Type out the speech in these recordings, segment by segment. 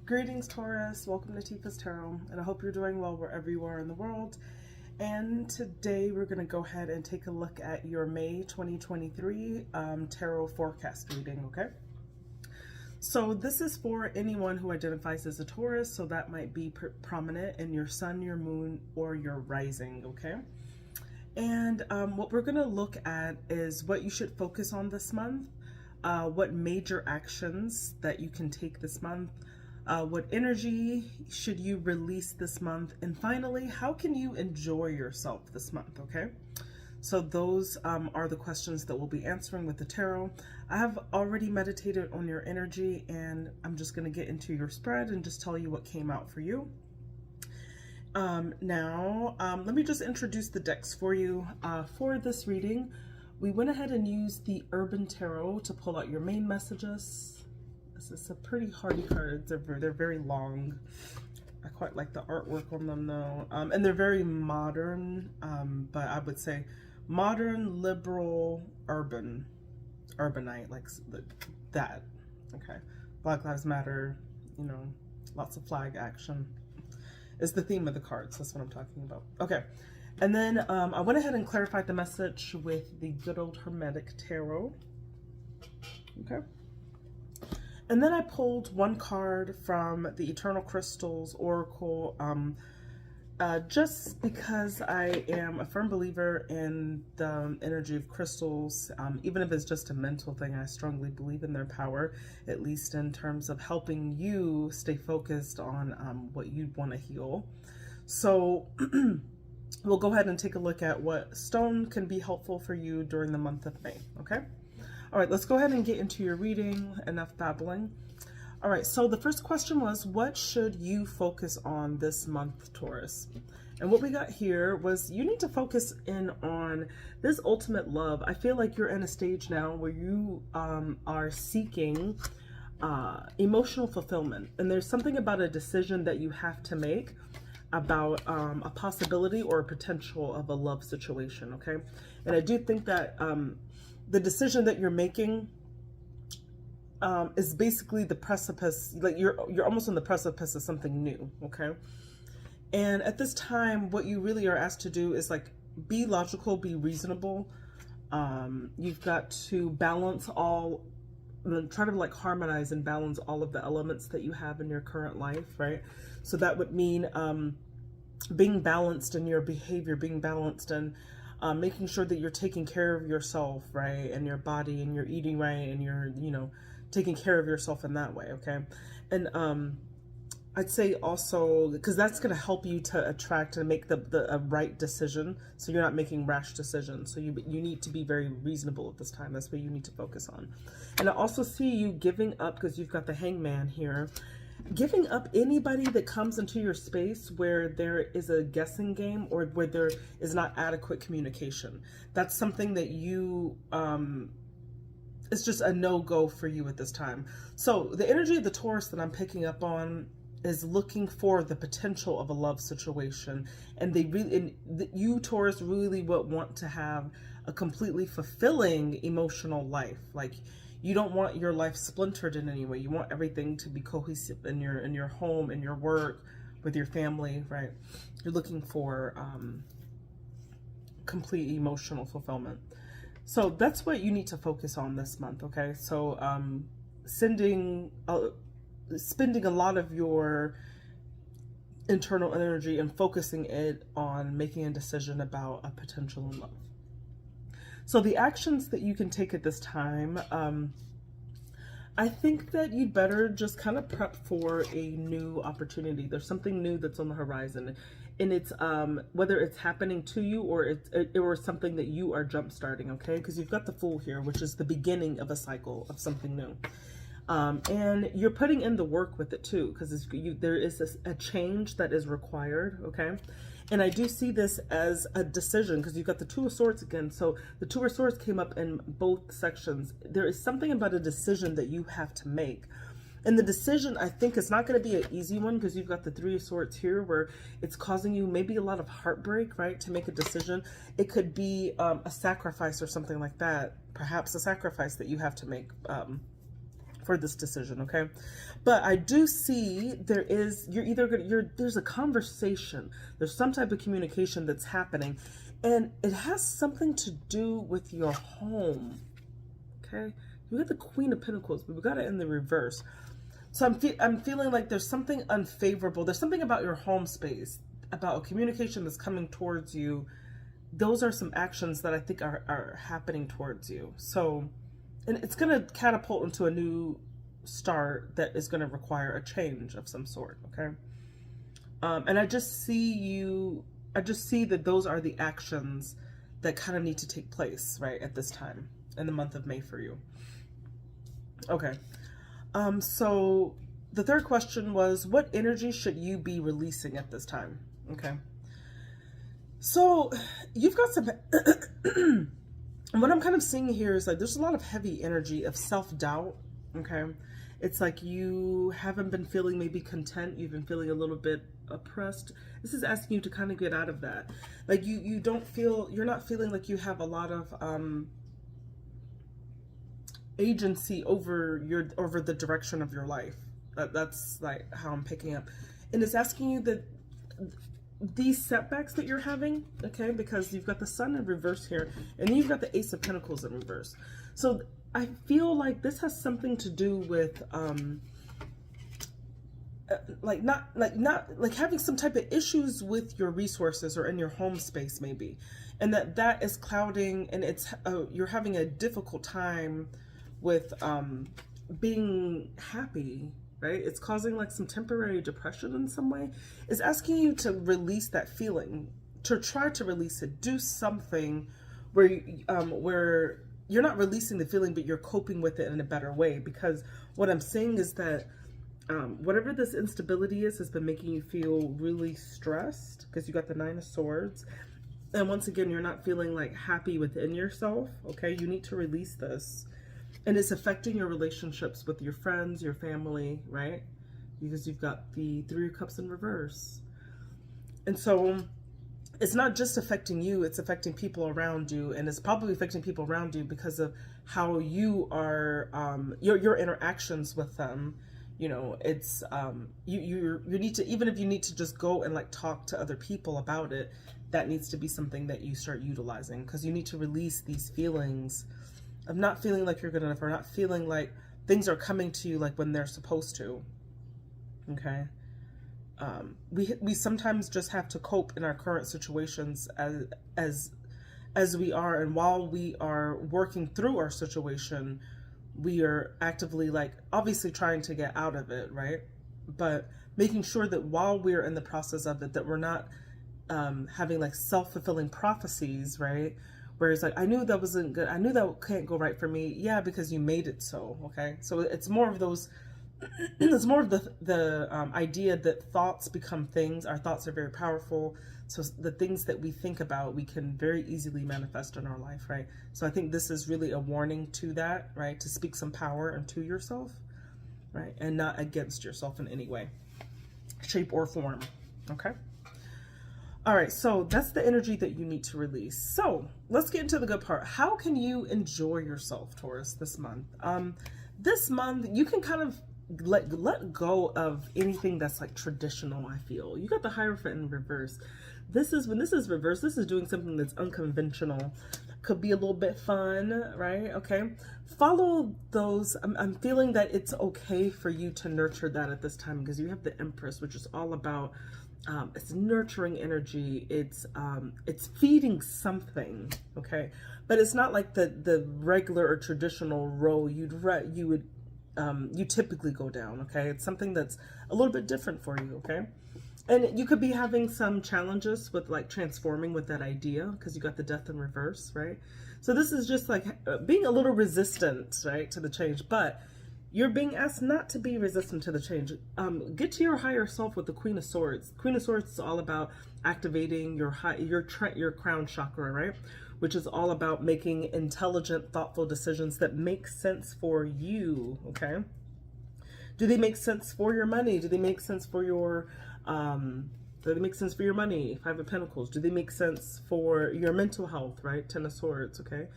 Greetings, Taurus. Welcome to Tifa's Tarot, and I hope you're doing well wherever you are in the world. And today we're going to go ahead and take a look at your May 2023 tarot forecast reading, okay? So this is for anyone who identifies as a Taurus, so that might be prominent in your sun, your moon, or your rising, okay? And what we're going to look at is what you should focus on this month, what major actions that you can take this month, what energy should you release this month, and finally, how can you enjoy yourself this month, okay? So those are the questions that we'll be answering with the tarot. I have already meditated on your energy, and I'm just going to get into your spread and just tell you what came out for you. Let me just introduce the decks for you. For this reading, we went ahead and used the Urban Tarot to pull out your main messages. This is a pretty hardy cards. They're very long. I quite like the artwork on them though. And they're very modern, but I would say modern, liberal, urbanite, like that. Okay. Black Lives Matter, you know, lots of flag action is the theme of the cards. That's what I'm talking about. Okay. And then I went ahead and clarified the message with the good old Hermetic Tarot. Okay. And then I pulled one card from the Eternal Crystals Oracle, just because I am a firm believer in the energy of crystals. Even if it's just a mental thing, I strongly believe in their power, at least in terms of helping you stay focused on what you want to heal. So we'll go ahead and take a look at what stone can be helpful for you during the month of May, okay? All right, let's go ahead and get into your reading. Enough babbling. All right, so the first question was, what should you focus on this month, Taurus? And what we got here was you need to focus in on this ultimate love. I feel like you're in a stage now where you are seeking emotional fulfillment. And there's something about a decision that you have to make about a possibility or a potential of a love situation, okay? And I do think that the decision that you're making is basically the precipice, like you're almost on the precipice of something new, okay? And at this time, what you really are asked to do is like be logical, be reasonable. You've got to balance all, try to like harmonize and balance all of the elements that you have in your current life, right? So that would mean being balanced in your behavior, being balanced and making sure that you're taking care of yourself, right? And your body, and you're eating right, and you're, you know, taking care of yourself in that way, okay? And I'd say also, because that's going to help you to attract and make the right decision, so you're not making rash decisions. So you need to be very reasonable at this time. That's what you need to focus on. And I also see you giving up, because you've got the Hangman here, giving up anybody that comes into your space where there is a guessing game or where there is not adequate communication. That's something that you, it's just a no-go for you at this time. So the energy of the Taurus that I'm picking up on is looking for the potential of a love situation. And you Taurus really would want to have a completely fulfilling emotional life. Like, you don't want your life splintered in any way. You want everything to be cohesive in your home, in your work, with your family, right? You're looking for complete emotional fulfillment. So that's what you need to focus on this month, okay? So spending a lot of your internal energy and focusing it on making a decision about a potential in love. So the actions that you can take at this time, I think that you'd better just kind of prep for a new opportunity. There's something new that's on the horizon, and it's whether it's happening to you or or something that you are jump starting, okay? Because you've got the Fool here, which is the beginning of a cycle of something new. And you're putting in the work with it too, because there is a change that is required, okay? And I do see this as a decision, because you've got the Two of Swords again. So the Two of Swords came up in both sections. There is something about a decision that you have to make. And the decision, I think, is not going to be an easy one, because you've got the Three of Swords here, where it's causing you maybe a lot of heartbreak, right, to make a decision. It could be a sacrifice or something like that. Perhaps a sacrifice that you have to make for this decision, okay? But I do see there's a conversation, there's some type of communication that's happening, and it has something to do with your home, okay? You got the Queen of Pentacles, but we got it in the reverse. So I'm feeling like there's something unfavorable. There's something about your home space, about a communication that's coming towards you. Those are some actions that I think are happening towards you. So, and it's going to catapult into a new start that is going to require a change of some sort, okay? And I just see that those are the actions that kind of need to take place, right, at this time in the month of May for you. Okay. So the third question was, what energy should you be releasing at this time? Okay. So you've got some, what I'm kind of seeing here is like, there's a lot of heavy energy of self-doubt. Okay. It's like you haven't been feeling maybe content. You've been feeling a little bit oppressed. This is asking you to kind of get out of that. Like you're not feeling like you have a lot of, agency over the direction of your life. That's like how I'm picking up. And it's asking you that these setbacks that you're having, okay, because you've got the Sun in reverse here, and then you've got the Ace of Pentacles in reverse. So I feel like this has something to do with not having some type of issues with your resources or in your home space maybe, and that is clouding, and it's you're having a difficult time with being happy, right? It's causing like some temporary depression in some way. It's asking you to release that feeling, to try to release it. Do something where you're not releasing the feeling, but you're coping with it in a better way. Because what I'm saying is that whatever this instability is has been making you feel really stressed, because you got the Nine of Swords. And once again, you're not feeling like happy within yourself, okay? You need to release this. And it's affecting your relationships with your friends, your family, right? Because you've got the Three of Cups in reverse. And so it's not just affecting you, it's affecting people around you. And it's probably affecting people around you because of how you are, your interactions with them. You know, it's, you need to, even if you need to just go and like talk to other people about it, that needs to be something that you start utilizing, because you need to release these feelings of not feeling like you're good enough, or not feeling like things are coming to you like when they're supposed to. Okay. We sometimes just have to cope in our current situations as we are, and while we are working through our situation, we are actively like obviously trying to get out of it, right? But making sure that while we're in the process of it, that we're not having like self-fulfilling prophecies, right? Where it's like, I knew that wasn't good. I knew that can't go right for me. Yeah, because you made it so, okay? So it's more of those, it's more of the idea that thoughts become things. Our thoughts are very powerful. So the things that we think about, we can very easily manifest in our life, right? So I think this is really a warning to that, right? To speak some power into yourself, right? And not against yourself in any way, shape, or form, okay? All right, so that's the energy that you need to release. So let's get into the good part. How can you enjoy yourself, Taurus, this month? This month, you can kind of let go of anything that's like traditional, I feel. You got the Hierophant in reverse. When this is reversed, this is doing something that's unconventional. Could be a little bit fun, right? Okay. Follow those. I'm feeling that it's okay for you to nurture that at this time, because you have the Empress, which is all about it's nurturing energy. It's feeding something, okay? But it's not like the regular or traditional role you typically go down, okay? It's something that's a little bit different for you, okay? And you could be having some challenges with like transforming with that idea, because you got the Death in reverse, right? So this is just like being a little resistant, right, to the change, but you're being asked not to be resistant to the change. Get to your higher self with the Queen of Swords. Queen of Swords is all about activating your crown chakra, right? Which is all about making intelligent, thoughtful decisions that make sense for you, okay? Do they make sense for your money? Do they make sense for your, do they make sense for your money? Five of Pentacles. Do they make sense for your mental health, right? Ten of Swords, okay?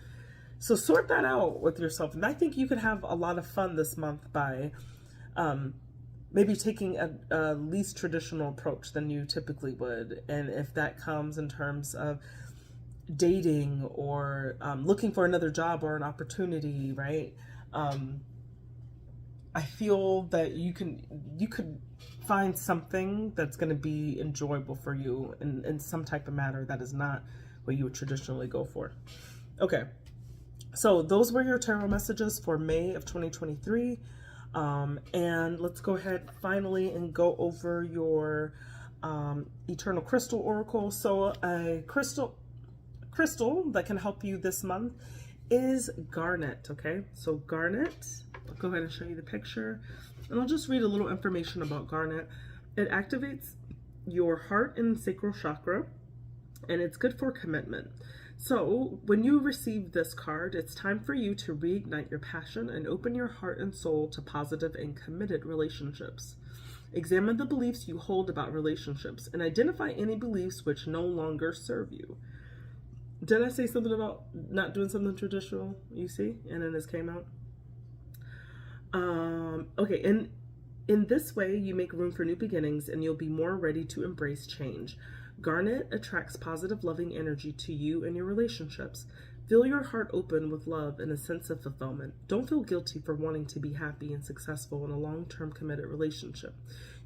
So sort that out with yourself. And I think you could have a lot of fun this month by maybe taking a least traditional approach than you typically would. And if that comes in terms of dating or looking for another job or an opportunity, right? I feel that you could find something that's going to be enjoyable for you in some type of manner that is not what you would traditionally go for. Okay, so those were your tarot messages for May of 2023. And let's go ahead finally and go over your Eternal Crystal Oracle. So a crystal that can help you this month is garnet. Okay, so garnet, I'll go ahead and show you the picture, and I'll just read a little information about garnet. It activates your heart and sacral chakra, and it's good for commitment. So when you receive this card, it's time for you to reignite your passion and open your heart and soul to positive and committed relationships. Examine the beliefs you hold about relationships and identify any beliefs which no longer serve you. Did I say something about not doing something traditional? You see? And then this came out. Okay, and in this way, you make room for new beginnings and you'll be more ready to embrace change. Garnet attracts positive, loving energy to you and your relationships. Fill your heart open with love and a sense of fulfillment. Don't feel guilty for wanting to be happy and successful in a long-term committed relationship.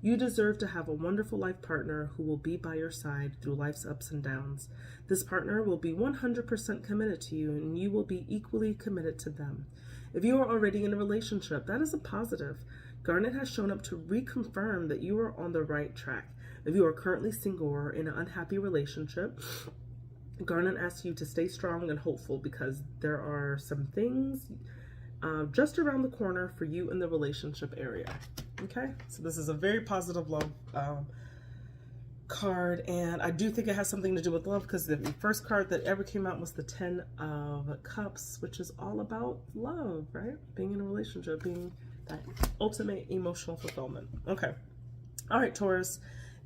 You deserve to have a wonderful life partner who will be by your side through life's ups and downs. This partner will be 100% committed to you, and you will be equally committed to them. If you are already in a relationship, that is a positive. Garnet has shown up to reconfirm that you are on the right track. If you are currently single or in an unhappy relationship, Garnet asks you to stay strong and hopeful because there are some things just around the corner for you in the relationship area. Okay, so this is a very positive love card, and I do think it has something to do with love because the first card that ever came out was the 10 of Cups, which is all about love, right? Being in a relationship, being that ultimate emotional fulfillment. Okay, all right, Taurus.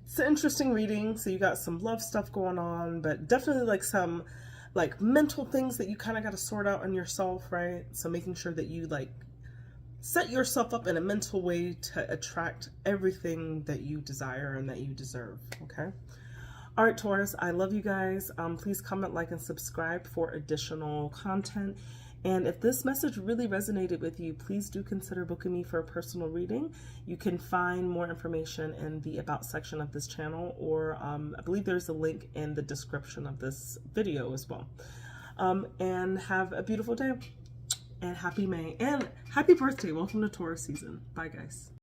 It's an interesting reading. So you got some love stuff going on, but definitely like some like mental things that you kind of got to sort out on yourself, right? So making sure that you like set yourself up in a mental way to attract everything that you desire and that you deserve. Okay. All right, Taurus, I love you guys. Please comment, like, and subscribe for additional content. And if this message really resonated with you, please do consider booking me for a personal reading. You can find more information in the About section of this channel, or I believe there's a link in the description of this video as well. And have a beautiful day, and happy May, and happy birthday. Welcome to Taurus season. Bye, guys.